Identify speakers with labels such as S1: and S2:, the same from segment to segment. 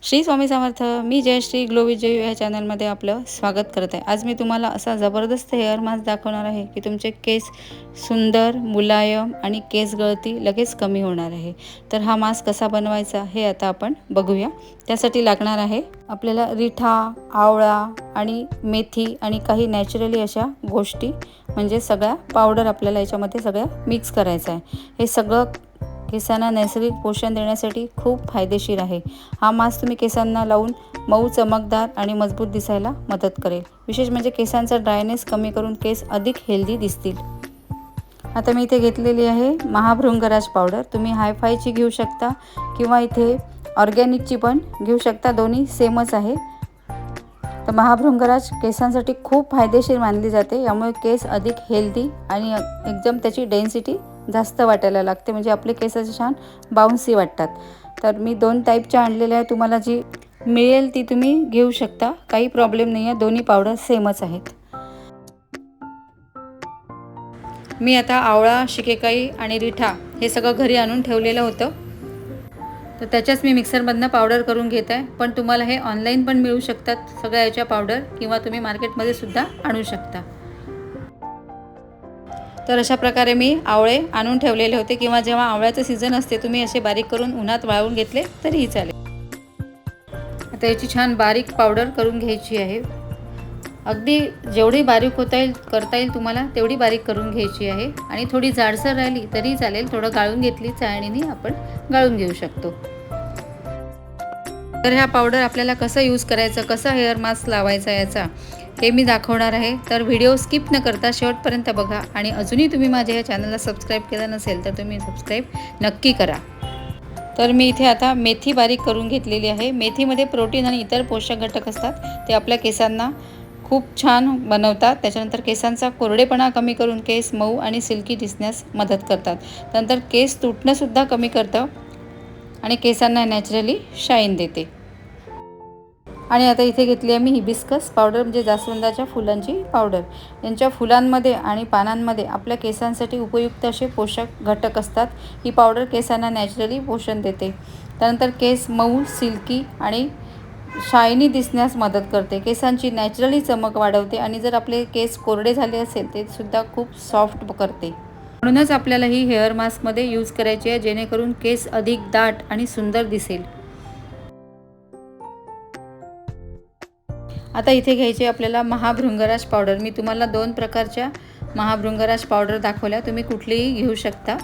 S1: श्री स्वामी समर्थ. मी Jayashree glow with Jayu या चॅनलमध्ये आपलं स्वागत करत आहे. आज मी तुम्हाला असा जबरदस्त हेअर मास्क दाखवणार आहे की तुमचे केस सुंदर, मुलायम आणि केस गळती लगेच कमी होणार आहे. तर हा मास्क कसा बनवायचा हे आता आपण बघूया. त्यासाठी लागणार आहे आपल्याला रिठा, आवळा आणि मेथी आणि काही नॅचरली अशा गोष्टी, म्हणजे सगळ्या पावडर आपल्याला याच्यामध्ये सगळ्या मिक्स करायचं आहे. हे सगळं केसांना नैसर्गिक पोषण देण्यासाठी खूप फायदेशीर आहे. हा मास्क तुम्ही केसांना लावून मऊ, चमकदार आणि मजबूत दिसायला मदत करेल. विशेष म्हणजे केसांचा ड्रायनेस कमी करून केस अधिक हेल्दी दिसतील. आता मी इथे घेतलेली आहे महाभृंगराज पावडर. तुम्ही हायफायची घेऊ शकता किंवा इथे ऑर्गॅनिकची पण घेऊ शकता, दोन्ही सेमच आहे. तर महाभृंगराज केसांसाठी खूप फायदेशीर मानली जाते. यामुळे केस अधिक हेल्दी आणि एकदम त्याची डेन्सिटी जास्त वाटायला लागते, म्हणजे आपले केस छान बाउन्सी वाटतात. तर मी 2 टाईपच्या आणलेल्या आहे. तुम्हाला जी मिळेल ती तुम्ही घेऊ शकता, काही प्रॉब्लेम नाही आहे. दोन्ही पावडर सेमच आहेत. मी आता आवळा, शिकेकाई आणि रिठा हे सगळं घरी आणून ठेवलेलं होतं, तर त्याच्याच मी मिक्सरमधनं पावडर करून घेत आहे. पण तुम्हाला हे ऑनलाईन पण मिळू शकतात सगळ्या याच्या पावडर, किंवा तुम्ही मार्केटमध्ये सुद्धा आणू शकता. तर अशा प्रकारे मी आवळे आणून ठेवलेले होते, किंवा जेव्हा आवळ्याचं सीझन असते तुम्ही असे बारीक करून उन्हात वाळवून घेतले तरीही चालेल. आता याची छान बारीक पावडर करून घ्यायची आहे. अगदी जेवढी बारीक करता येईल तुम्हाला तेवढी बारीक करून घ्यायची आहे. आणि थोडी जाडसर राहिली तरी चालेल, थोडं गाळून घेतली चाळणीने आपण गाळून घेऊ शकतो. तर ह्या पावडर आपल्याला कसं यूज करायचं, कसा हेअर मास्क लावायचा याचा हे मी दाखवणार आहे. तर व्हिडिओ स्किप न करता शेवटपर्यंत बघा. आणि अजूनही तुम्ही माझ्या या चॅनलला सबस्क्राईब केलं नसेल तर तुम्ही सबस्क्राईब नक्की करा. तर मी इथे आता मेथी बारीक करून घेतलेली आहे. मेथीमध्ये प्रोटीन आणि इतर पोषक घटक असतात, ते आपल्या केसांना खूप छान बनवतात. त्याच्यानंतर केसांचा कोरडेपणा कमी करून केस मऊ आणि सिल्की दिसण्यास मदत करतात. त्यानंतर केस तुटणंसुद्धा कमी करतं आणि केसांना नॅचरली शाईन देते. आणि आता इथे घेतली आहे मी हिबिस्कस पावडर, म्हणजे जास्वंदाच्या फुलांची पावडर. यांच्या फुलांमध्ये आणि पानांमध्ये आपल्या केसांसाठी उपयुक्त असे पोषक घटक असतात. ही पावडर केसांना नॅचरली पोषण देते. त्यानंतर केस मऊ, सिल्की आणि शायनी दिसण्यास मदत करते. केसांची नॅचरली चमक वाढवते आणि जर आपले केस कोरडे झाले असेल ते सुद्धा खूप सॉफ्ट करते. म्हणूनच आपल्याला ही हेअर मास्कमध्ये यूज करायची आहे, जेणेकरून केस अधिक दाट आणि सुंदर दिसेल. आता इथे घ्यायची आपल्याला महाभृंगराज पावडर. मी तुम्हाला 2 प्रकारच्या महाभृंगराज पावडर दाखवल्या, तुम्ही कुठलीही घेऊ शकता.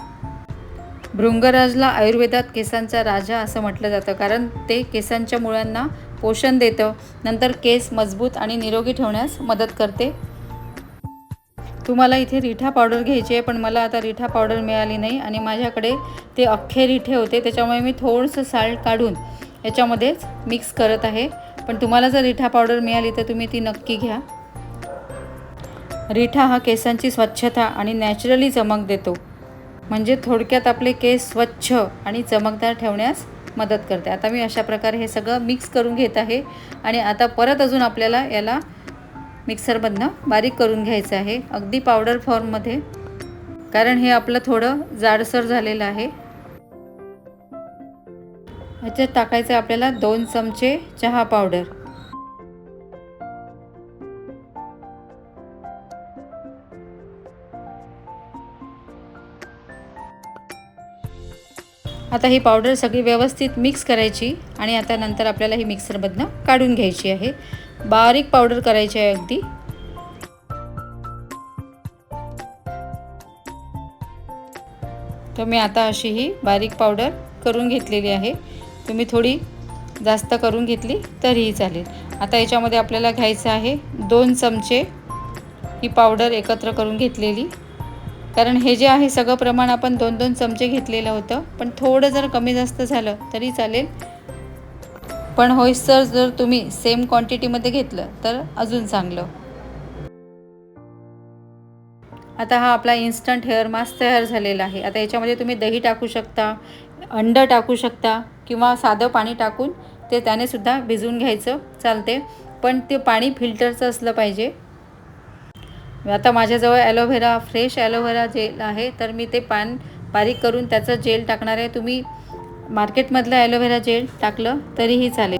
S1: भृंगराजला आयुर्वेदात केसांचा राजा असं म्हटलं जातं, कारण ते केसांच्या मुळांना पोषण देतं. नंतर केस मजबूत आणि निरोगी ठेवण्यास मदत करते. तुम्हाला इथे रिठा पावडर घ्यायची आहे, पण मला आता रिठा पावडर मिळाली नाही आणि माझ्याकडे ते अख्खे रिठे होते, त्याच्यामुळे मी थोडंसं साल्ट काढून याच्यामध्येच मिक्स करत आहे. पण तुम्हाला जर रिठा पावडर मिळाली तर तुम्ही ती नक्की घ्या. रिठा हा केसांची स्वच्छता आणि नॅचरली चमक देतो, म्हणजे थोडक्यात आपले केस स्वच्छ आणि चमकदार ठेवण्यास मदत करते. आता मी अशा प्रकारे हे सगळं मिक्स करून घेत आहे. आणि आता परत अजून आपल्याला याला मिक्सरमधनं बारीक करून घ्यायचं आहे, अगदी पावडर फॉर्ममध्ये, कारण हे आपलं थोडं जाडसर झालेलं आहे. ह्याच्यात टाकायचं आहे आपल्याला 2 चमचे चहा पावडर. आता ही पावडर सगळी व्यवस्थित मिक्स करायची आणि आता नंतर आपल्याला ही मिक्सरमधनं काढून घ्यायची आहे. बारीक पावडर करायची आहे अगदी. तर मी आता अशी ही बारीक पावडर करून घेतलेली आहे. तुम्ही थोडी जास्त करून घेतली तरीही चालेल. आता याच्यामध्ये आपल्याला घ्यायचं आहे 2 चमचे ही पावडर एकत्र करून घेतलेली. कारण हे जे आहे सगळं प्रमाण आपण 2-2 चमचे घेतलेलं होतं, पण थोडं जर कमी जास्त झालं तरी चालेल. पण होईसर जर तुम्ही सेम क्वांटिटीमध्ये घेतलं तर अजून चांगलं. आता हा आपला इन्स्टंट हेअर मास्क तयार झालेला आहे. आता याच्यामध्ये तुम्ही दही टाकू शकता, अंड टाकू शकता, किंवा साधं पाणी टाकून ते त्याने सुद्धा भिजवून घ्यायचं चालते, पण ते पाणी फिल्टरचं असलं पाहिजे. आता माझ्याजवळ ॲलोव्हेरा, फ्रेश ॲलोव्हेरा जेल आहे, तर मी ते पान बारीक करून त्याचं जेल टाकणार आहे. तुम्ही मार्केटमधलं ॲलोव्हेरा जेल टाकलं तरीही चालेल.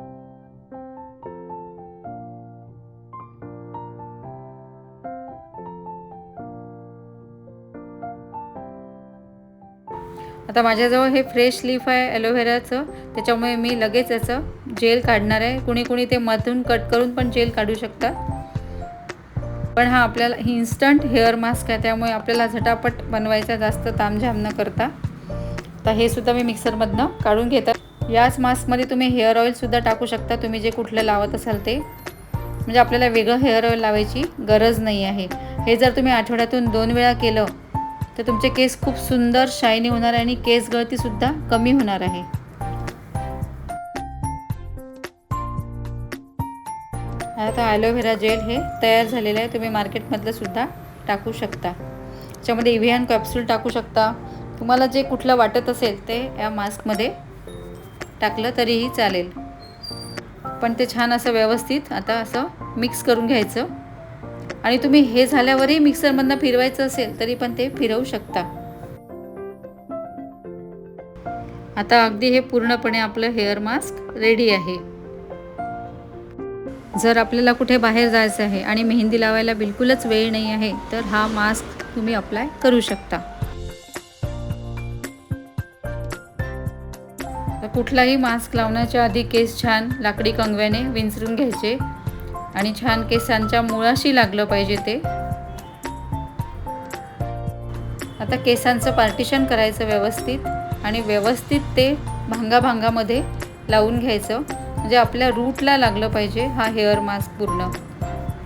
S1: आता माझ्याजवळ हे फ्रेश लीफ आहे ॲलोव्हेराचं, त्याच्यामुळे मी लगेच याचं जेल काढणार आहे. कुणी कुणी ते मधून कट करून पण जेल काढू शकता, पण हा आपल्याला ही इन्स्टंट हेअर मास्क आहे, त्यामुळे आपल्याला झटापट बनवायचा, जास्त तामझाम न करता. तर हे सुद्धा मी मिक्सरमधनं काढून घेतात. याच मास्कमध्ये तुम्ही हेअर ऑइलसुद्धा टाकू शकता, तुम्ही जे कुठलं लावत असाल ते, म्हणजे आपल्याला वेगळं हेअर ऑइल लावायची गरज नाही आहे. हे जर तुम्ही आठवड्यातून 2 वेळा केलं तर तुमचे केस खूप सुंदर शायनी होणार आहे आणि केस गळतीसुद्धा कमी होणार आहे. आता ॲलोव्हेरा जेल हे तयार झालेलं आहे. तुम्ही मार्केटमधलं सुद्धा टाकू शकता. त्याच्यामध्ये इव्हियन कॅप्सूल टाकू शकता. तुम्हाला जे कुठलं वाटत असेल ते या मास्कमध्ये टाकलं तरीही चालेल, पण ते छान असं व्यवस्थित आता असं मिक्स करून घ्यायचं. आणि तुम्ही हे झाल्यावरही मिक्सरमधनं फिरवायचं असेल तरी पण ते फिरवू शकता. आता अगदी हे पूर्णपणे आपलं हेअर मास्क रेडी आहे. जर आपल्याला कुठे बाहेर जायचं आहे आणि मेहंदी लावायला बिलकुलच वेळ नाही आहे, तर हा मास्क तुम्ही अप्लाय करू शकता. तर कुठलाही मास्क लावण्याच्या आधी केस छान लाकडी कंगव्याने विंचरून घ्यायचे आणि छान केसांच्या मुळाशी लागलं पाहिजे ते. आता केसांचं पार्टिशन करायचं व्यवस्थित आणि व्यवस्थित ते भांगाभांगामध्ये लावून घ्यायचं, म्हणजे आपल्या रूटला लागलं पाहिजे हा हेअर मास्क पूर्ण.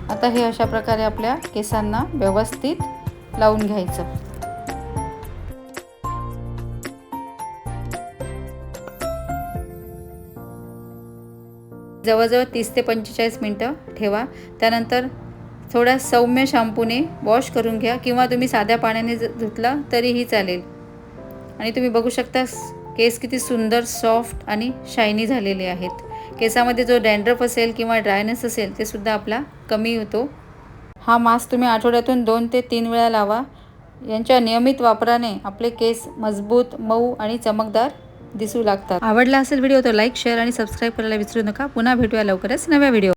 S1: आता हे अशा प्रकारे आपल्या केसांना व्यवस्थित लावून घ्यायचं. जवळजवळ 30 ते 45 मिनटं ठेवा. त्यानंतर थोड्या सौम्य शॅम्पूने वॉश करून घ्या किंवा तुम्ही साध्या पाण्याने धुतला तरीही चालेल. आणि तुम्ही बघू शकता केस किती सुंदर सॉफ्ट आणि शायनी झालेले आहेत. केसामध्ये जो डॅन्ड्रफ असेल किंवा ड्रायनेस असेल ते सुद्धा आपला कमी होतो. हा मास्क तुम्ही आठवड्यातून 2 ते 3 वेळा लावा. यांच्या नियमित वापराने आपले केस मजबूत, मऊ आणि चमकदार दिसू लागतात. आवडला असेल व्हिडिओ तर लाईक, शेअर आणि सबस्क्राईब करायला विसरू नका. पुन्हा भेटूया लवकरच नव्या व्हिडिओ.